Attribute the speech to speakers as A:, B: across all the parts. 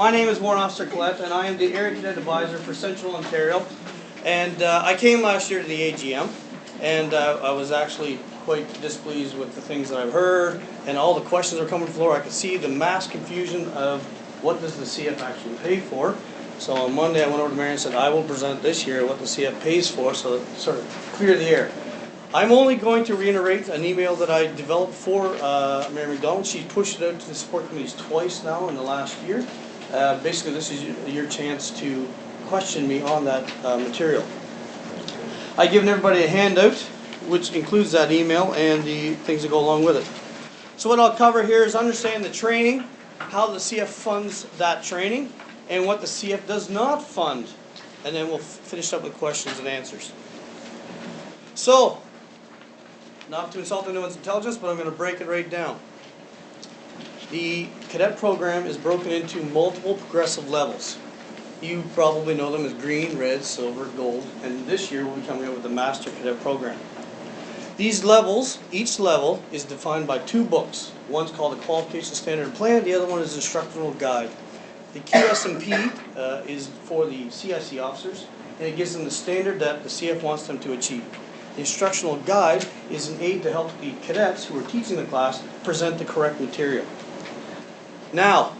A: My name is Warrant Officer Collette, and I am the Area Cadet Advisor for Central Ontario. And I came last year to the AGM, and I was actually quite displeased with the things that I've heard, and all the questions that are coming to the floor. I could see the mass confusion of what does the CF actually pay for. So on Monday I went over to Mary and said, I will present this year what the CF pays for, so that sort of clear the air. I'm only going to reiterate an email that I developed for Mary McDonald. She's pushed it out to the support committees twice now in the last year. Basically, this is your chance to question me on that material. I've given everybody a handout, which includes that email and the things that go along with it. So what I'll cover here is understand the training, how the CF funds that training, and what the CF does not fund. And then we'll finish up with questions and answers. So, not to insult anyone's intelligence, but I'm going to break it right down. The cadet program is broken into multiple progressive levels. You probably know them as green, red, silver, gold, and this year we'll be coming up with the Master Cadet program. These levels, each level is defined by two books. One's called the Qualification Standard and Plan, the other one is the Instructional Guide. The QS&P is for the CIC officers, and it gives them the standard that the CF wants them to achieve. The Instructional Guide is an aid to help the cadets who are teaching the class present the correct material. Now,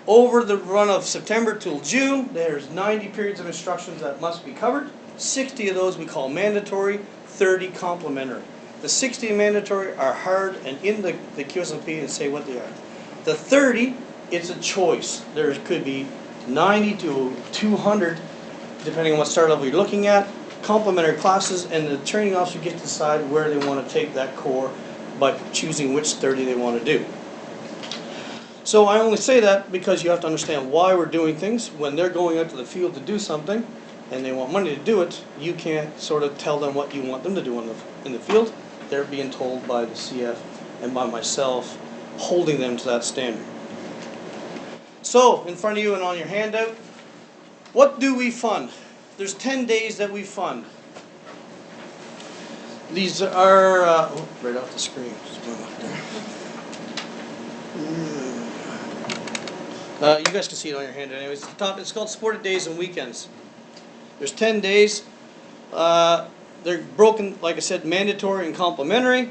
A: over the run of September till June, there's 90 periods of instructions that must be covered. 60 of those we call mandatory, 30 complementary. The 60 mandatory are hard and in the QS&P and say what they are. The 30, it's a choice. There could be 90 to 200, depending on what start level you're looking at, complementary classes, and the training officer gets to decide where they want to take that core by choosing which 30 they want to do. So I only say that because you have to understand why we're doing things. When they're going out to the field to do something and they want money to do it, you can't sort of tell them what you want them to do in the field. They're being told by the CF and by myself, holding them to that standard. So, in front of you and on your handout, what do we fund? There's 10 days that we fund. These are, right off the screen. Just one up there. You guys can see it on your handout anyways. At the top, it's called Supported Days and Weekends. There's 10 days. They're broken, like I said, mandatory and complementary.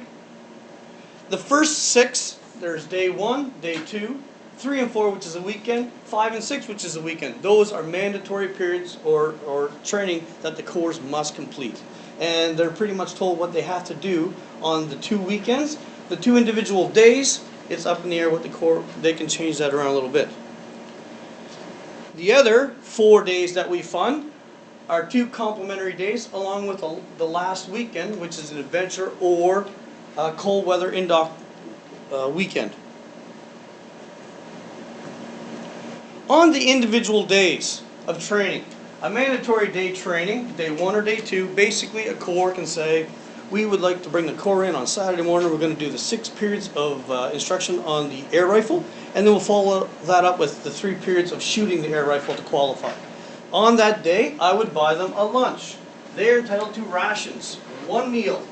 A: The first 6, there's day 1, day 2, 3 and 4, which is a weekend, 5 and 6, which is a weekend. Those are mandatory periods or training that the corps must complete. And they're pretty much told what they have to do on the 2 weekends. The 2 individual days, it's up in the air with the corps. They can change that around a little bit. The other 4 days that we fund are 2 complementary days along with the last weekend, which is an adventure or cold weather in-dock weekend. On the individual days of training, a mandatory day training, day 1 or day 2, basically a corps can say, we would like to bring the corps in on Saturday morning. We're going to do the 6 periods of instruction on the air rifle, and then we'll follow that up with the 3 periods of shooting the air rifle to qualify. On that day, I would buy them a lunch. They're entitled to rations, 1 meal.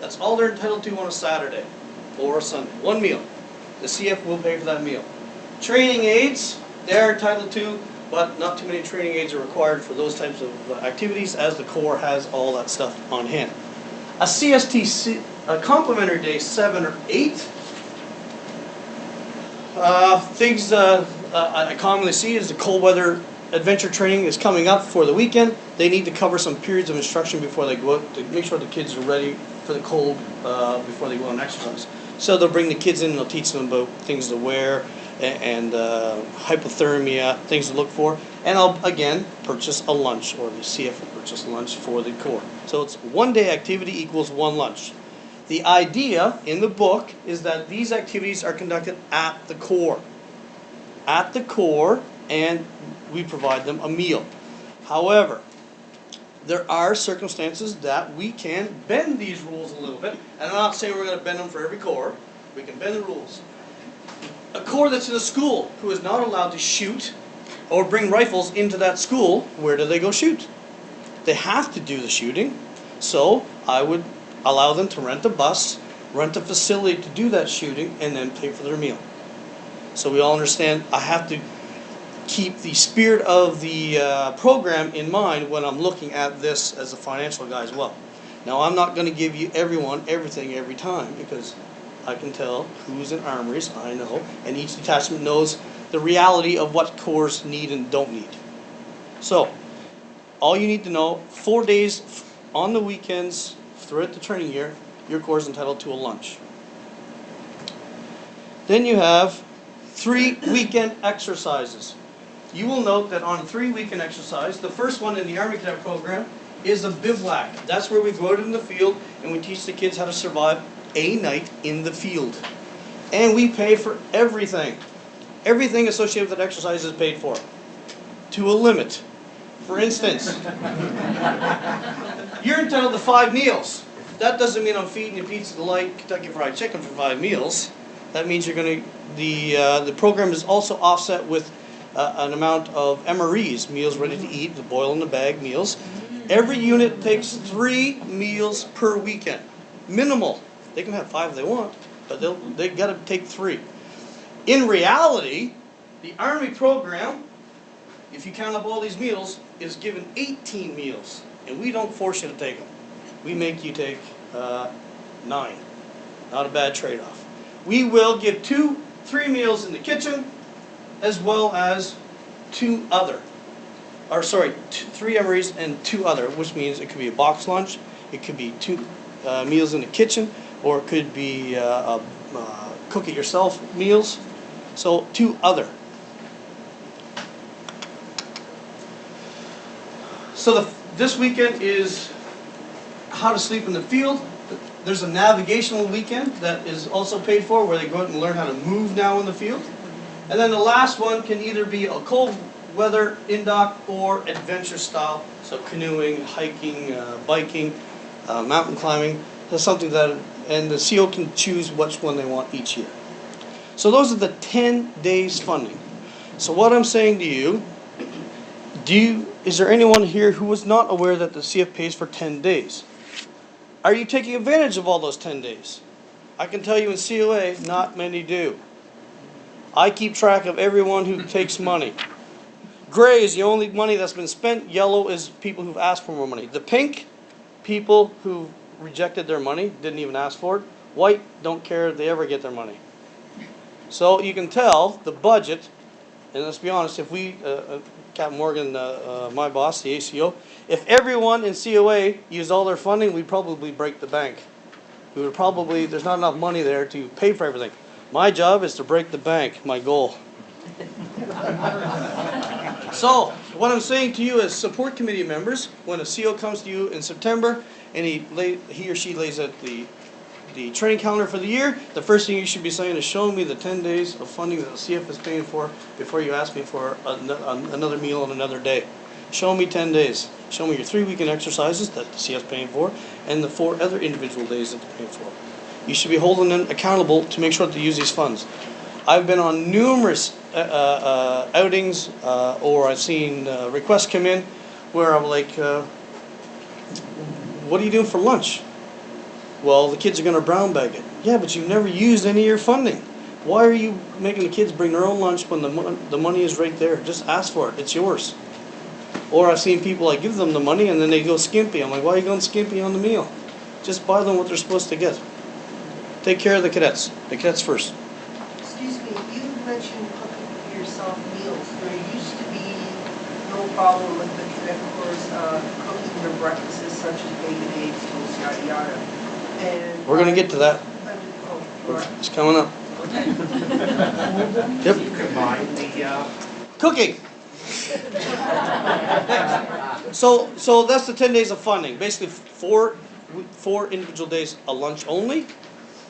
A: That's all they're entitled to on a Saturday or a Sunday, 1 meal. The CF will pay for that meal. Training aids, they're entitled to, but not too many training aids are required for those types of activities, as the corps has all that stuff on hand. A CST, a complementary day 7 or 8. Things I commonly see is the cold weather adventure training is coming up for the weekend. They need to cover some periods of instruction before they go out to make sure the kids are ready for the cold before they go on exercise. So they'll bring the kids in and they'll teach them about things to wear and hypothermia, things to look for. And I'll, again, purchase a lunch, or the CF will purchase lunch for the corps. So it's 1 day activity equals 1 lunch. The idea in the book is that these activities are conducted at the corps. At the corps, and we provide them a meal. However, there are circumstances that we can bend these rules a little bit. And I'm not saying we're going to bend them for every corps. We can bend the rules. A corps that's in a school who is not allowed to shoot or bring rifles into that school, where do they go shoot? They have to do the shooting, so I would allow them to rent a bus, rent a facility to do that shooting, and then pay for their meal. So we all understand I have to keep the spirit of the program in mind when I'm looking at this as a financial guy as well. Now, I'm not going to give you everyone everything every time, because I can tell who's in armories, I know, and each detachment knows the reality of what corps need and don't need. So, all you need to know, 4 days on the weekends throughout the training year, your corps is entitled to a lunch. Then you have 3 weekend exercises. You will note that on 3 weekend exercise, the first one in the Army Cadet program is a bivouac. That's where we go out in the field and we teach the kids how to survive a night in the field. And we pay for everything. Everything associated with that exercise is paid for, to a limit. For instance, you're entitled to 5 meals. That doesn't mean I'm feeding you Pizza Delight, Kentucky Fried Chicken for 5 meals. That means you're going to, the program is also offset with an amount of MREs, meals ready to eat, the boil in the bag meals. Every unit takes 3 meals per weekend. Minimal. They can have 5 if they want, but they got to take 3. In reality, the Army program, if you count up all these meals, is given 18 meals, and we don't force you to take them. We make you take 9. Not a bad trade-off. We will give 3 meals in the kitchen, as well as 3 MREs and 2 other, which means it could be a box lunch, it could be 2 meals in the kitchen, or it could be cook it yourself meals. So 2 other. So this weekend is how to sleep in the field. There's a navigational weekend that is also paid for, where they go out and learn how to move now in the field. And then the last one can either be a cold weather indoc or adventure style, so canoeing, hiking, biking, mountain climbing. That's something that, and the CO can choose which one they want each year. So those are the 10 days funding. So what I'm saying to you, is there anyone here who was not aware that the CF pays for 10 days? Are you taking advantage of all those 10 days? I can tell you in COA, not many do. I keep track of everyone who takes money. Gray is the only money that's been spent. Yellow is people who've asked for more money. The pink, people who rejected their money, didn't even ask for it. White, don't care if they ever get their money. So you can tell the budget, and let's be honest, if we, Captain Morgan, my boss, the ACO, if everyone in COA used all their funding, we'd probably break the bank. We would probably, there's not enough money there to pay for everything. My job is to break the bank, my goal. So, what I'm saying to you as support committee members, when a CO comes to you in September and he or she lays out the training calendar for the year, the first thing you should be saying is, show me the 10 days of funding that the CF is paying for before you ask me for another meal on another day. Show me 10 days. Show me your 3 weekend exercises that the CF is paying for and the 4 other individual days that they're paying for. You should be holding them accountable to make sure that they use these funds. I've been on numerous outings, or I've seen requests come in where I'm like, what are you doing for lunch? Well, the kids are going to brown bag it. Yeah, but you've never used any of your funding. Why are you making the kids bring their own lunch when the money is right there? Just ask for it. It's yours. Or I've seen people, I give them the money and then they go skimpy. I'm like, why are you going skimpy on the meal? Just buy them what they're supposed to get. Take care of the cadets. The cadets first.
B: Excuse me, you mentioned cooking yourself meals. There used to be no problem with the cadet corps cooking their breakfasts such as bacon, eggs, toast, yada yada. And
A: We're going to get to that.
B: Right.
A: It's coming up. Yep.
C: You combine the
A: Cooking. So that's the 10 days of funding. Basically, four individual days a lunch only,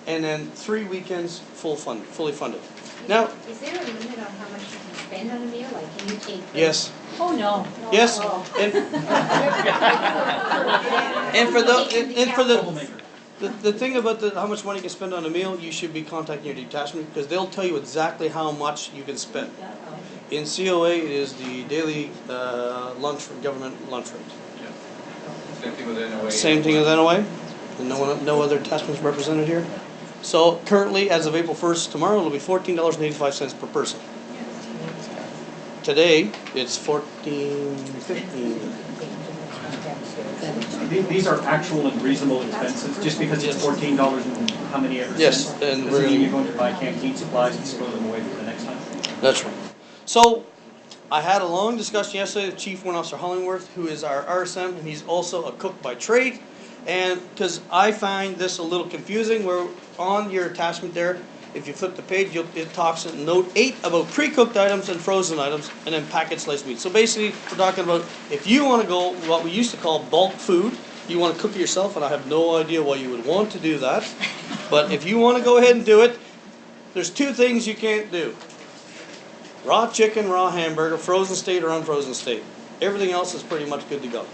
A: and then 3 weekends fully funded. Now,
D: Is there a limit on how much you can spend on a meal? Like, can you take?
A: yes,
D: Oh, no.
A: yes,
D: not at all.
A: and for the thing about how much money you can spend on a meal, you should be contacting your detachment because they'll tell you exactly how much you can spend. In COA, it is the daily government lunch rate.
E: Same thing with NOA.
A: Same thing with NOA. And no other attachments represented here. So currently, as of April 1st, tomorrow, it'll be $14.85 per person. today, it's 14, 15.
C: These are actual and reasonable expenses, just because it's $14 and how many ever
A: Yes,
C: cents.
A: and
C: Doesn't mean
A: we're,
C: you're going to buy canteen supplies and store them away for the next time.
A: that's right. So, I had a long discussion yesterday with Chief Warrant Officer Hollingworth, who is our RSM, and he's also a cook by trade. And, because I find this a little confusing, where on your attachment there, if you flip the page, it talks in note 8 about pre-cooked items and frozen items, and then packet sliced meat. So basically, we're talking about, if you wanna go, what we used to call bulk food, you wanna cook it yourself, and I have no idea why you would want to do that. But if you wanna go ahead and do it, there's 2 things you can't do. Raw chicken, raw hamburger, frozen state or unfrozen state. Everything else is pretty much good to go.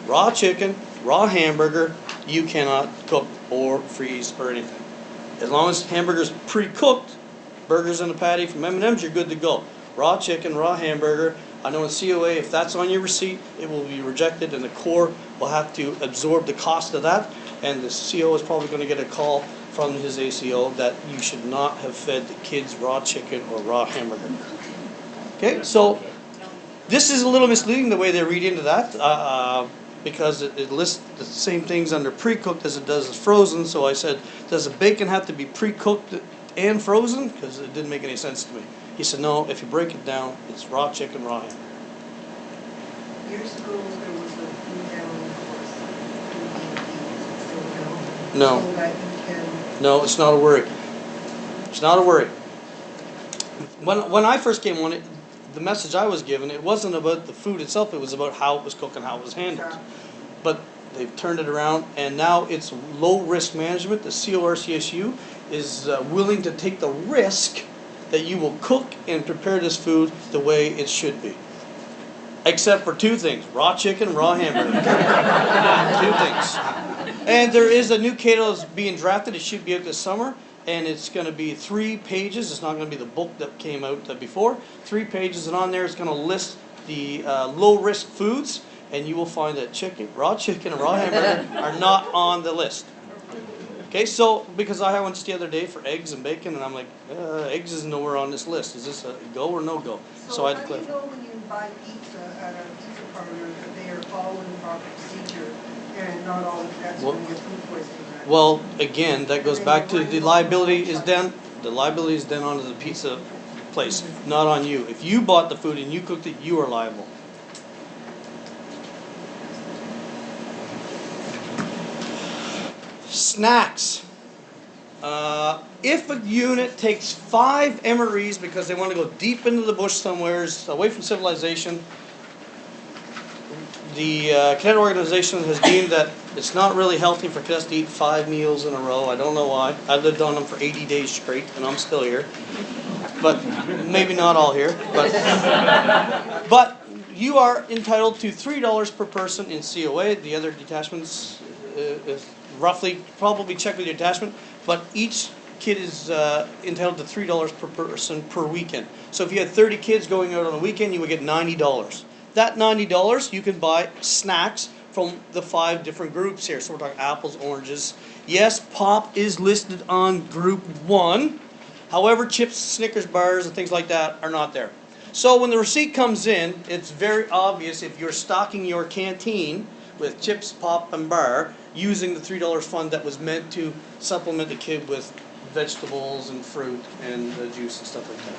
A: Raw chicken, raw hamburger, you cannot cook or freeze or anything. As long as hamburger's pre-cooked, burgers in a patty from M&M's, you're good to go. Raw chicken, raw hamburger. I know in COA, if that's on your receipt, it will be rejected, and the Corps will have to absorb the cost of that. And the CO is probably going to get a call from his ACO that you should not have fed the kids raw chicken or raw hamburger. Okay, so this is a little misleading the way they read into that, because it lists the same things under pre-cooked as it does as frozen. So I said, does the bacon have to be pre-cooked and frozen? Because it didn't make any sense to me. He said, no, if you break it down, it's raw chicken, raw ham.
B: Years ago, there was a food handling course through DEP, is it still available?
A: No.
B: So that you can,
A: No, it's not a worry. It's not a worry. When I first came on it, the message I was given, it wasn't about the food itself, it was about how it was cooked and how it was handled. But they've turned it around, and now it's low risk management. The CORCSU is willing to take the risk that you will cook and prepare this food the way it should be. Except for 2 things, raw chicken, raw hamburger. 2 things. And there is a new CATO that's being drafted, it should be out this summer, and it's going to be 3 pages, it's not going to be the book that came out before, 3 pages, and on there it's going to list the low risk foods, and you will find that raw chicken and raw hamburger are not on the list. Okay, so, because I went just the other day for eggs and bacon, and I'm like, eggs is nowhere on this list. Is this a go or no go? So I had to
B: how do you
A: clarify.
B: know when you buy pizza at a pizza parlor that they are following proper procedure and not all the cadets are going to get food poisoning? Right?
A: Well, again, that goes back to the liability is then onto the pizza place, not on you. If you bought the food and you cooked it, you are liable. Snacks. If a unit takes 5 MREs because they want to go deep into the bush somewheres, away from civilization, the cadet organization has deemed that it's not really healthy for cadets to eat 5 meals in a row. I don't know why. I lived on them for 80 days straight, and I'm still here. But maybe not all here. But you are entitled to $3 per person in COA. The other detachments is roughly, probably check with your detachment, but each kid is entitled to $3 per person per weekend. So if you had 30 kids going out on a weekend, you would get $90. That $90, you can buy snacks from the 5 different groups here. So we're talking apples, oranges. Yes, pop is listed on group 1. However, chips, Snickers bars, and things like that are not there. So when the receipt comes in, it's very obvious if you're stocking your canteen with chips, pop, and bar using the $3 fund that was meant to supplement the kid with vegetables and fruit and juice and stuff like that.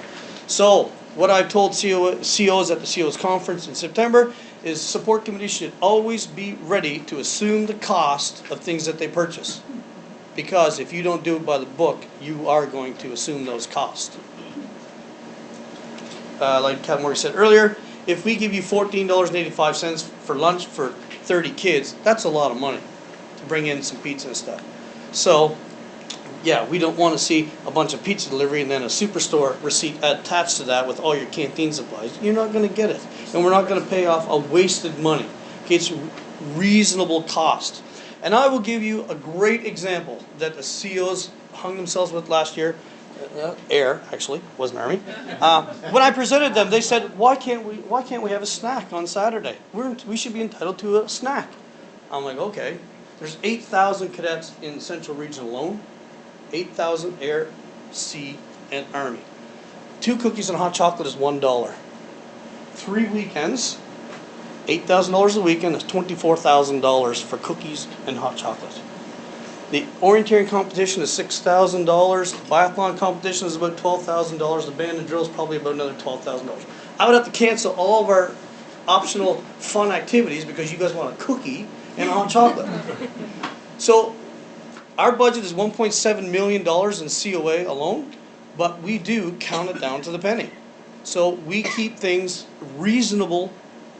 A: So what I've told COs at the COs conference in September is support committees should always be ready to assume the cost of things that they purchase. Because if you don't do it by the book, you are going to assume those costs. Like Captain Morgan said earlier, if we give you $14.85 for lunch for 30 kids, that's a lot of money to bring in some pizza and stuff. So, yeah, we don't want to see a bunch of pizza delivery and then a superstore receipt attached to that with all your canteen supplies. You're not going to get it. And we're not going to pay off a wasted money. Okay, it's reasonable cost. And I will give you a great example that the COs hung themselves with last year. Air, actually, wasn't Army. When I presented them, they said, why can't we have a snack on Saturday? We should be entitled to a snack. I'm like, okay. There's 8,000 cadets in the Central Region alone. 8,000 Air, Sea, and Army. 2 cookies and hot chocolate is $1. 3 weekends, $8,000 a weekend is $24,000 for cookies and hot chocolate. The orienteering competition is $6,000. Biathlon competition is about $12,000. The band and drill is probably about another $12,000. I would have to cancel all of our optional fun activities because you guys want a cookie and a hot chocolate. So our budget is $1.7 million in COA alone, but we do count it down to the penny. So we keep things reasonable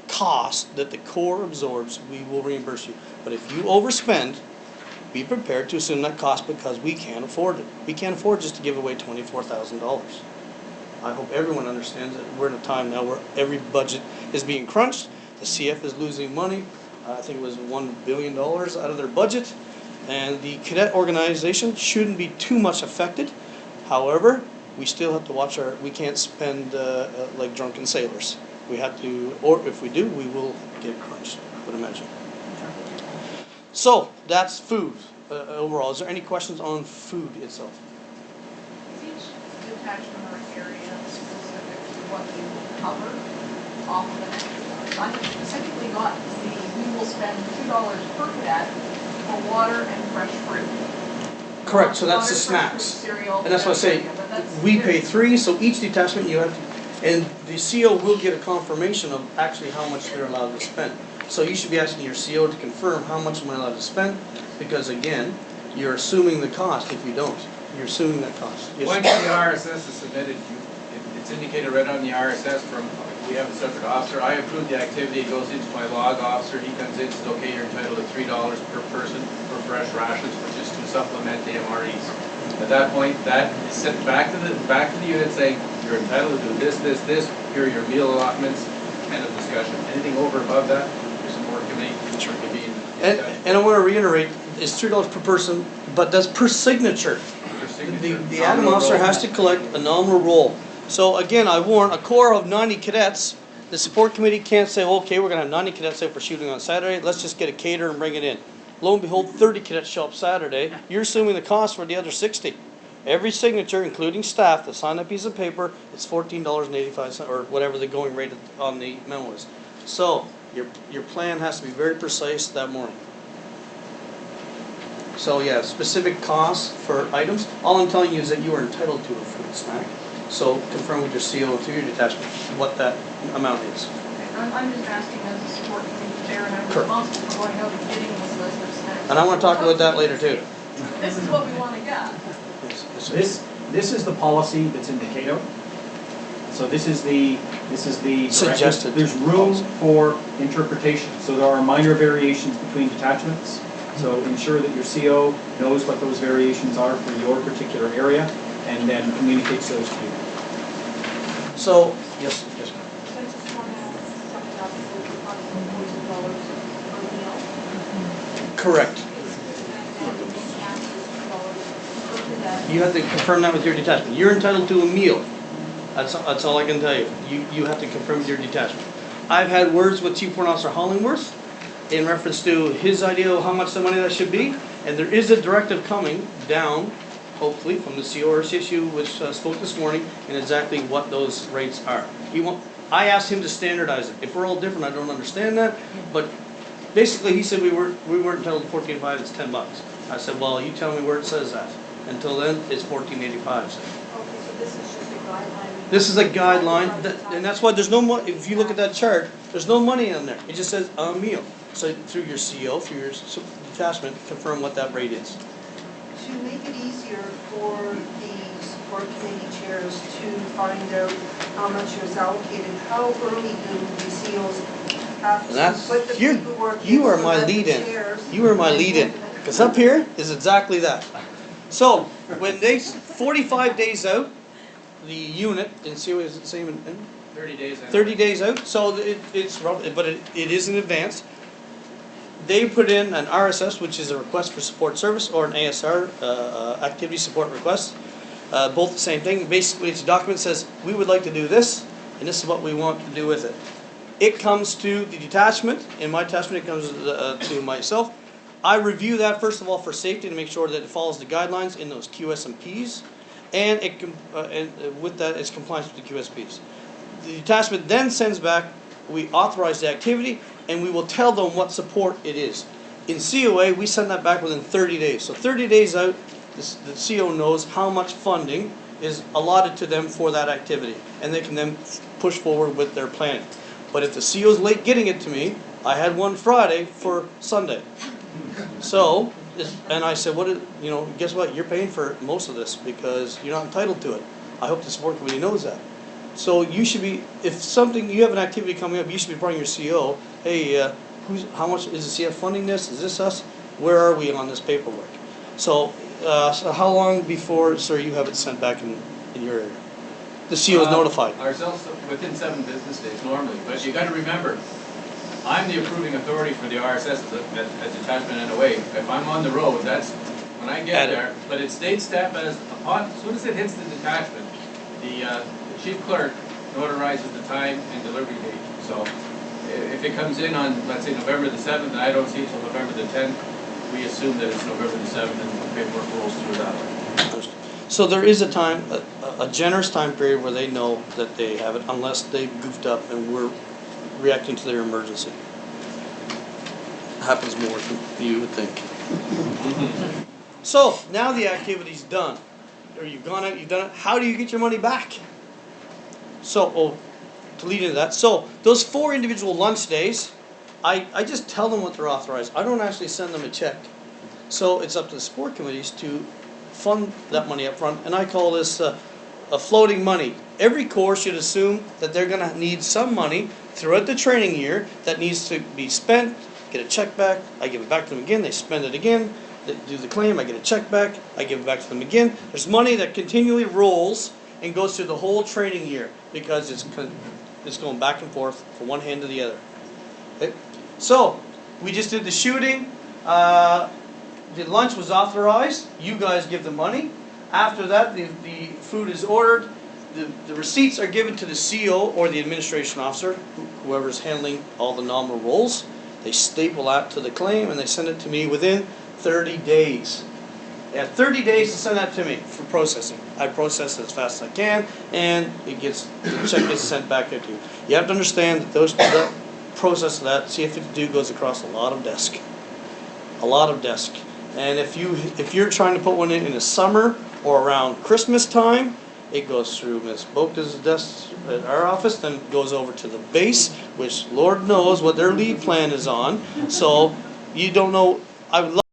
A: cost that the Corps absorbs, we will reimburse you. But if you overspend, be prepared to assume that cost because we can't afford it. We can't afford just to give away $24,000. I hope everyone understands that we're in a time now where every budget is being crunched. The CF is losing money. I think it was $1 billion out of their budget. And the cadet organization shouldn't be too much affected. However, we still have to watch we can't spend like drunken sailors. We have to, or if we do, we will get crunched, I would imagine. So, that's food overall. Is there any questions on food itself?
F: Is each detachment or area specific to what you cover off of an exercise? I specifically got we will spend $2 per cadet for water and fresh fruit.
A: Correct, so that's
F: Water,
A: the
F: fresh fruit,
A: snacks.
F: cereal,
A: And that's what I say,
F: area, but that's
A: we pay
F: very-
A: 3, so each detachment you have to, and the CO will get a confirmation of actually how much they're allowed to spend. So you should be asking your CO to confirm how much am I allowed to spend, because again, you're assuming the cost if you don't. You're assuming that cost. Yes,
E: Once
A: sir.
E: the RSS is submitted, it's indicated right on the RSS we have a separate officer. I approve the activity, it goes into my log officer, he comes in, says, okay, you're entitled to $3 per person for fresh rations, which is to supplement the MREs. At that point, that is sent back to the unit saying, you're entitled to do this, this, this, here are your meal allotments, end of discussion. Anything over above that, there's some more committee, sure can be
A: And I want to reiterate, it's $3 per person, but that's per signature.
E: your signature.
A: The Adam officer has to collect a nominal roll. So again, I warn, a corps of 90 cadets, the support committee can't say, okay, we're gonna have 90 cadets out for shooting on Saturday, let's just get a caterer and bring it in. Lo and behold, 30 cadets show up Saturday, you're assuming the cost for the other 60. Every signature, including staff, that sign a piece of paper, it's $14.85, or whatever the going rate on the memo is. So, your plan has to be very precise that morning. So yeah, specific costs for items. All I'm telling you is that you are entitled to a fruit snack. So confirm with your CO through your detachment what that amount is.
F: I'm just asking as a support committee chair, and I'm
A: Correct.
F: responsible for going out and getting this list of snacks.
A: And I want to talk about that later too.
F: This is what we want to get.
C: This is the policy that's in the CATO. So this is the directive.
A: Suggested
C: There's room
A: policy.
C: for interpretation. So there are minor variations between detachments. So ensure that your CO knows what those variations are for your particular area and then communicates those to you.
A: So, yes, yes.
D: So I just want to sum it up, so we're talking about $14 per meal.
A: Correct.
D: And the snack is $2 per cadet.
A: You have to confirm that with your detachment. You're entitled to a meal. That's all I can tell you. You have to confirm with your detachment. I've had words with Chief Warrant Officer Hollingworth in reference to his idea of how much the money that should be, and there is a directive coming down, hopefully, from the CORCSU, which spoke this morning, and exactly what those rates are. I asked him to standardize it. If we're all different, I don't understand that, but basically he said we weren't entitled to $14.85, it's $10. I said, well, you tell me where it says that. Until then, it's $14.85.
D: Okay, so this is just a guideline.
A: This is a guideline, and that's why there's no money. If you look at that chart, there's no money in there. It just says a meal. So through your CO, through your detachment, confirm what that rate is.
B: To make it easier for the support committee chairs to find out how much is allocated, how early do the COs have
A: And
B: to
A: that's,
B: put the paperwork in?
A: you are
B: so
A: my
B: that the
A: lead-in.
B: chairs-
A: You are my lead-in. Because up here is exactly that. So, when 45 days out, the unit, in CO is the same in
E: 30 days.
A: 30 days out, so it's rough, but it is in advance. They put in an RSS, which is a request for support service, or an ASR, activity support request. Both the same thing. Basically, it's a document that says, we would like to do this, and this is what we want to do with it. It comes to the detachment. In my detachment, it comes to myself. I review that, first of all, for safety, to make sure that it follows the guidelines in those QSMPs, and with that, it's compliance with the QSPs. the detachment then sends back, we authorize the activity, and we will tell them what support it is. In COA, we send that back within 30 days. So 30 days out, the CO knows how much funding is allotted to them for that activity, and they can then push forward with their planning. But if the CO's late getting it to me, I had one Friday for Sunday. So, and I said, guess what? You're paying for most of this because you're not entitled to it. I hope the support committee knows that. So you should be, if you have an activity coming up, you should be bringing your CO, hey, how much, is the CF funding this? Is this us? Where are we on this paperwork? So how long before, sir, you have it sent back in your area? The CO is notified.
E: Ourselves, within 7 business days normally, but you gotta remember, I'm the approving authority for the RSS as detachment NOA. If I'm on the road, that's when I get there, but it states that as soon as it hits the detachment, the chief clerk notarizes the time and delivery date. So if it comes in on, let's say, November the 7th, and I don't see it until November the 10th, we assume that it's November the 7th and the paperwork rolls through that way.
A: So there is a time, a generous time period where they know that they have it, unless they goofed up and we're reacting to their emergency. Happens more than you would think. So now the activity's done, or you've gone out, you've done it. How do you get your money back? So, to lead into that, so those 4 individual lunch days, I just tell them what they're authorized. I don't actually send them a check. So it's up to the sport committees to fund that money up front, and I call this a floating money. Every corps should assume that they're going to need some money throughout the training year that needs to be spent, get a check back, I give it back to them again, they spend it again, they do the claim, I get a check back, I give it back to them again. There's money that continually rolls and goes through the whole training year because it's going back and forth from one hand to the other. Okay? So, we just did the shooting. The lunch was authorized. You guys give the money. After that, the food is ordered. The receipts are given to the CO or the administration officer, whoever's handling all the nominal roles. They staple that to the claim and they send it to me within 30 days. They have 30 days to send that to me for processing. I process it as fast as I can, and the check gets sent back out to you. You have to understand that that process of that CF52 goes across a lot of desk. A lot of desk. And if you're trying to put one in the summer or around Christmas time, it goes through Ms. Boca's desk at our office, then goes over to the base, which Lord knows what their lead plan is on. So you don't know. I would love